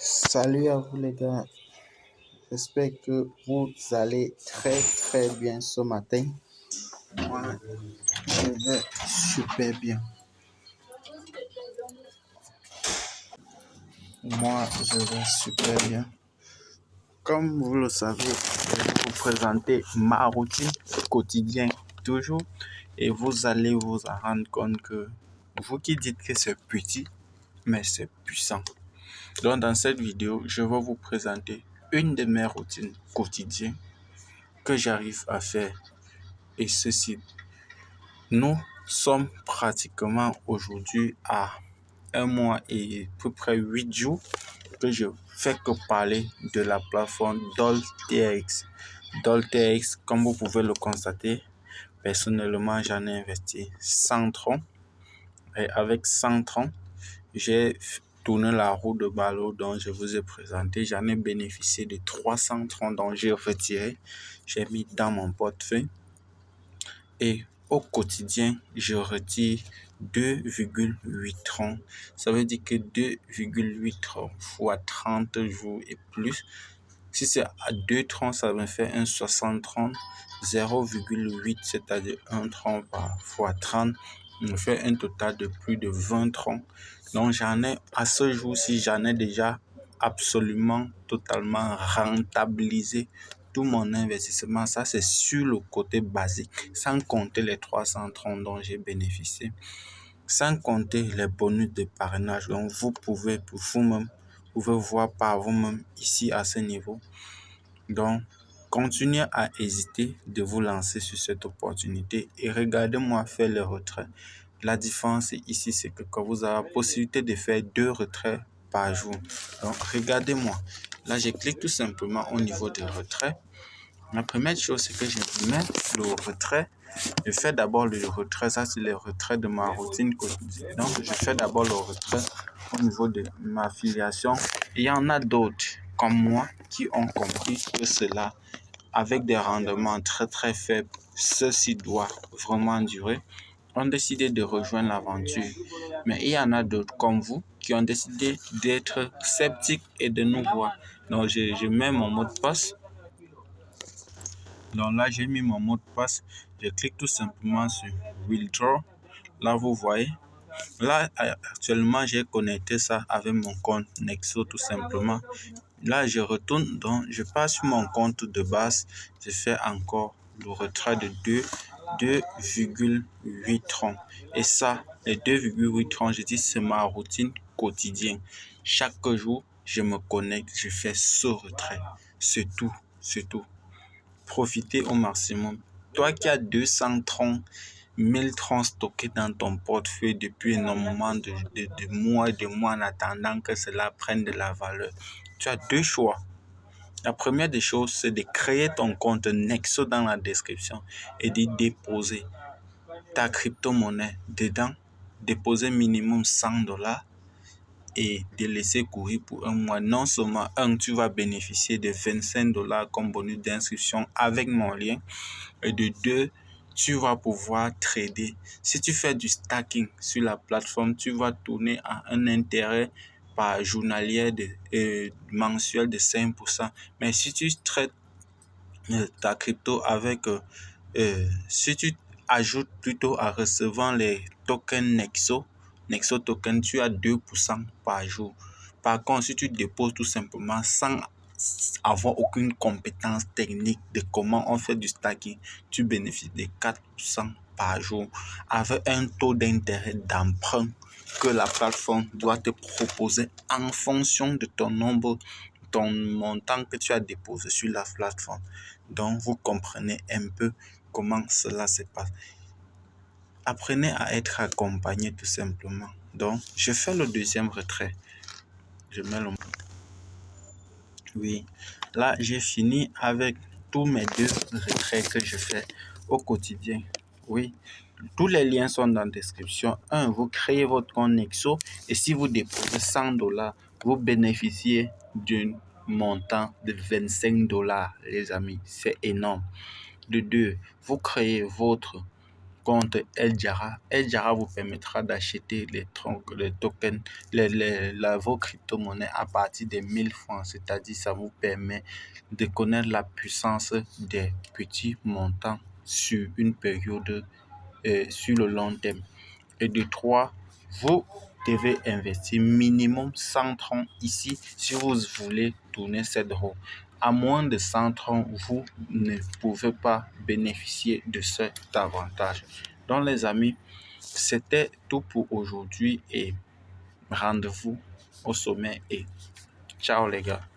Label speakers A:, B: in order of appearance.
A: Salut à vous les gars, j'espère que vous allez très bien ce matin. Moi, je vais super bien. Moi, je vais super bien. Comme vous le savez, je vais vous présenter ma routine quotidienne toujours et vous allez vous en rendre compte que vous qui dites que c'est petit, mais c'est puissant. Donc dans cette vidéo, je vais vous présenter une de mes routines quotidiennes que j'arrive à faire. Et ceci, nous sommes pratiquement aujourd'hui à un mois et à peu près 8 jours que je fais que parler de la plateforme DolTX. DolTX, comme vous pouvez le constater, personnellement, j'en ai investi 100 troncs. Et avec 100 troncs, j'ai tourné la roue de ballot dont je vous ai présenté. J'en ai bénéficié de 300 troncs dont j'ai retiré. J'ai mis dans mon portefeuille. Et au quotidien, je retire 2,8 troncs. Ça veut dire que 2,8 troncs fois 30 jours et plus. Si c'est à 2 troncs, ça me fait un 60 troncs. 0,8, c'est-à-dire 1 tronc par fois 30, me fait un total de plus de 20 troncs. Donc j'en ai, à ce jour-ci, j'en ai déjà absolument totalement rentabilisé tout mon investissement. Ça, c'est sur le côté basique, sans compter les 300 troncs dont j'ai bénéficié, sans compter les bonus de parrainage. Donc, vous pouvez pour vous-même, vous pouvez voir par vous-même ici à ce niveau. Donc, continuez à hésiter de vous lancer sur cette opportunité et regardez-moi faire les retraits. La différence ici, c'est que quand vous avez la possibilité de faire 2 retraits par jour. Donc, regardez-moi. Là, je clique tout simplement au niveau des retraits. La première chose, c'est que je mets le retrait. Je fais d'abord le retrait. Ça, c'est le retrait de ma routine quotidienne. Donc, je fais d'abord le retrait au niveau de ma filiation. Il y en a d'autres comme moi qui ont compris que cela, avec des rendements très faibles, ceci doit vraiment durer, ont décidé de rejoindre l'aventure. Mais il y en a d'autres comme vous qui ont décidé d'être sceptiques et de nous voir. Donc, je mets mon mot de passe. Donc là, j'ai mis mon mot de passe. Je clique tout simplement sur Withdraw. Là, vous voyez. Là, actuellement, j'ai connecté ça avec mon compte Nexo tout simplement. Là, je retourne, donc je passe sur mon compte de base. Je fais encore le retrait de 2,8 troncs. Et ça, les 2,8 troncs, je dis, c'est ma routine quotidienne. Chaque jour, je me connecte, je fais ce retrait. C'est tout, c'est tout. Profitez au maximum. Toi qui as 200 troncs, 1000 troncs stockés dans ton portefeuille depuis énormément de mois et de mois en attendant que cela prenne de la valeur, tu as deux choix. La première des choses, c'est de créer ton compte Nexo dans la description et d'y déposer ta crypto-monnaie dedans. Déposer minimum $100 et de laisser courir pour un mois. Non seulement, tu vas bénéficier de $25 comme bonus d'inscription avec mon lien. Et de 2, tu vas pouvoir trader. Si tu fais du stacking sur la plateforme, tu vas tourner à un intérêt par journalier mensuel de 5%. Mais si tu traites ta crypto avec, si tu ajoutes plutôt à recevant les tokens Nexo token, tu as 2% par jour. Par contre, si tu déposes tout simplement sans avoir aucune compétence technique de comment on fait du stacking, tu bénéficies de 4% par jour avec un taux d'intérêt d'emprunt que la plateforme doit te proposer en fonction de ton montant que tu as déposé sur la plateforme. Donc, vous comprenez un peu comment cela se passe. Apprenez à être accompagné tout simplement. Donc, je fais le deuxième retrait. Je mets le... Oui, là, j'ai fini avec tous mes 2 retraits que je fais au quotidien. Oui, tous les liens sont dans la description. Vous créez votre compte Nexo et si vous déposez $100, vous bénéficiez d'un montant de $25, les amis. C'est énorme. De 2, vous créez votre compte El Jara. El Jara vous permettra d'acheter les tokens, vos crypto-monnaies à partir de 1000 francs. C'est-à-dire, ça vous permet de connaître la puissance des petits montants sur une période, sur le long terme. Et de 3, vous devez investir minimum 100 troncs ici si vous voulez tourner cette roue. À moins de 100 troncs, vous ne pouvez pas bénéficier de cet avantage. Donc les amis, c'était tout pour aujourd'hui et rendez-vous au sommet et ciao les gars.